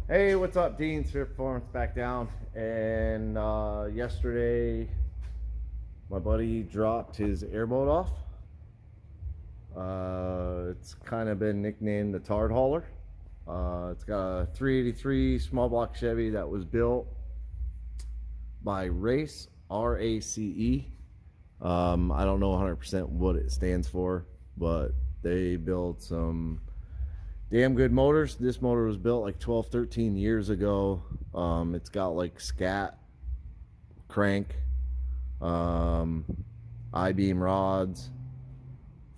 Hey, what's up, Dean? Sphere Performance back down. And yesterday, my buddy dropped his airboat off. It's kind of been nicknamed the Tard Hauler. It's got a 383 small block Chevy that was built by Race, R-A-C-E. I don't know 100% what it stands for, but they build some damn good motors. This motor was built like 12, 13 years ago. It's got like scat crank, I-beam rods,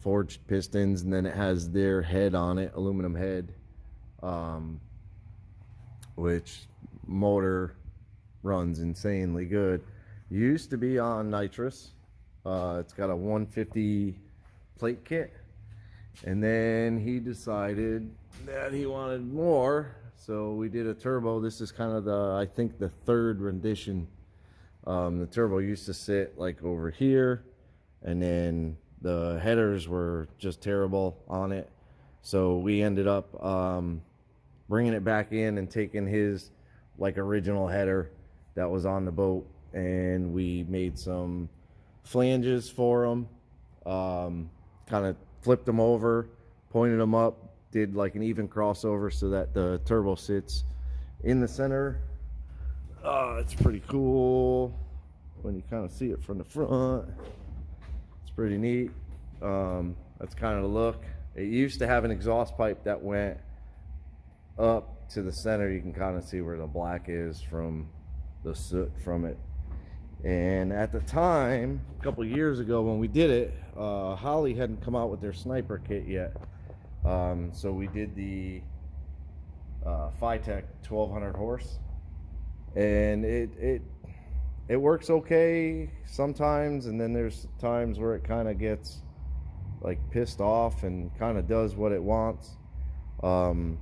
forged pistons, and then it has their head on it, aluminum head, which motor runs insanely good. Used to be on nitrous. It's got a 150 plate kit, and then he decided that he wanted more, so we did a turbo. This is kind of I think the third rendition. The turbo used to sit like over here, and then the headers were just terrible on it, so we ended up bringing it back in and taking his like original header that was on the boat, and we made some flanges for them, kind of flipped them over, pointed them up, did like an even crossover so that the turbo sits in the center. It's pretty cool when you kind of see it from the front. It's pretty neat. That's kind of the look. It used to have an exhaust pipe that went up to the center. You can kind of see where the black is from the soot from it. And at the time, a couple years ago when we did it, Holley hadn't come out with their Sniper kit yet. So we did the Phytech 1200 horse, and it works okay sometimes, and then there's times where it kind of gets like pissed off and kind of does what it wants. So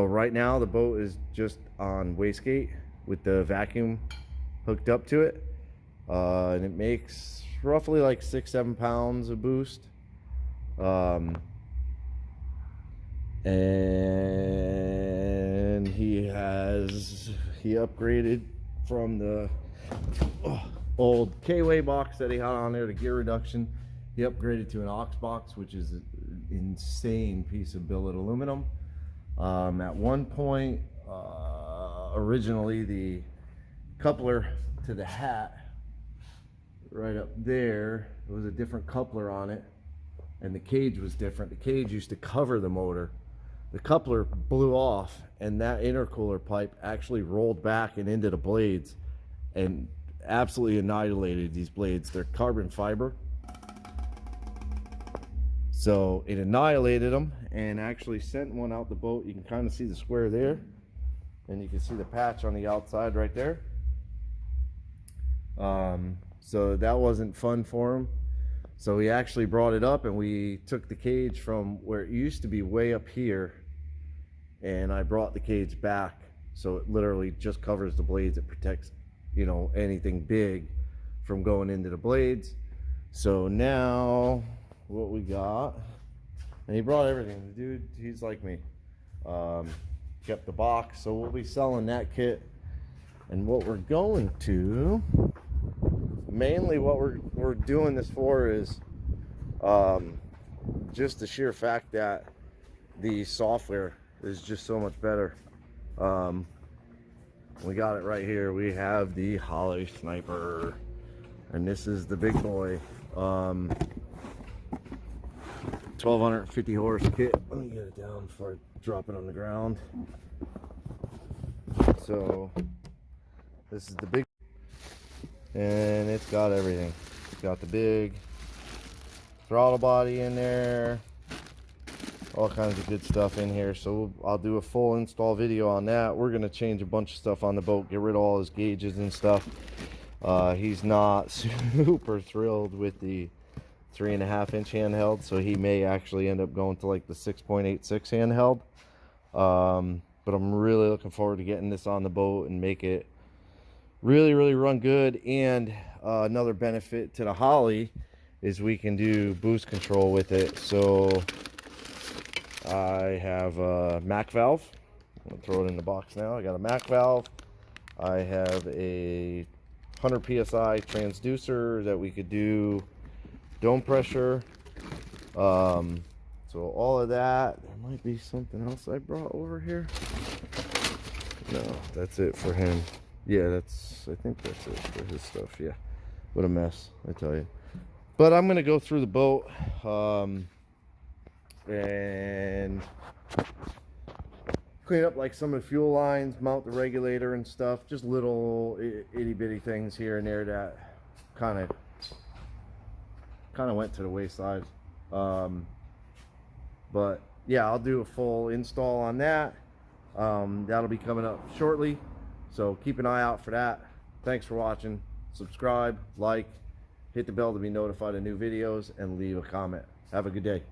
right now the boat is just on wastegate with the vacuum hooked up to it, and it makes roughly like 6-7 pounds of boost. And he upgraded from the old K-Way box that he had on there, the gear reduction. He upgraded to an aux box, which is an insane piece of billet aluminum. At one point, originally the coupler to the hat right up there, it was a different coupler on it, and the cage was different. The cage used to cover the motor. The coupler blew off, and that intercooler pipe actually rolled back and into the blades and absolutely annihilated these blades. They're carbon fiber, so it annihilated them and actually sent one out the boat. You can kind of see the square there, and you can see the patch on the outside right there. So that wasn't fun for him. So we actually brought it up, and we took the cage from where it used to be way up here, and I brought the cage back so it literally just covers the blades. It protects, you know, anything big from going into the blades. So now what we got, and he brought everything. The dude, he's like me. Kept the box, so we'll be selling that kit. And what we're going to, mainly what we're doing this for is just the sheer fact that the software is just so much better. We got it right here. We have the Holley Sniper, and this is the big boy. 1250 horse kit. Let me get it down before I drop it on the ground. So this is the big, and it's got everything. It's got the big throttle body in there, all kinds of good stuff in here. So I'll do a full install video on that. We're gonna change a bunch of stuff on the boat, get rid of all his gauges and stuff. He's not super thrilled with the 3.5-inch handheld, so he may actually end up going to like the 6.86 handheld. But I'm really looking forward to getting this on the boat and make it really run good. And another benefit to the Holley is we can do boost control with it. So I have a Mac valve I'll throw it in the box now. I got a Mac valve. I have a 100 psi transducer that we could do dome pressure. So all of that. There might be something else I brought over here. No, that's it for him. Yeah, I think that's it for his stuff. Yeah, what a mess, I tell you. But I'm gonna go through the boat and clean up like some of the fuel lines, mount the regulator and stuff. Just little itty bitty things here and there that kind of went to the wayside. But yeah, I'll do a full install on that. That'll be coming up shortly, so keep an eye out for that. Thanks for watching. Subscribe, like, hit the bell to be notified of new videos, and leave a comment. Have a good day.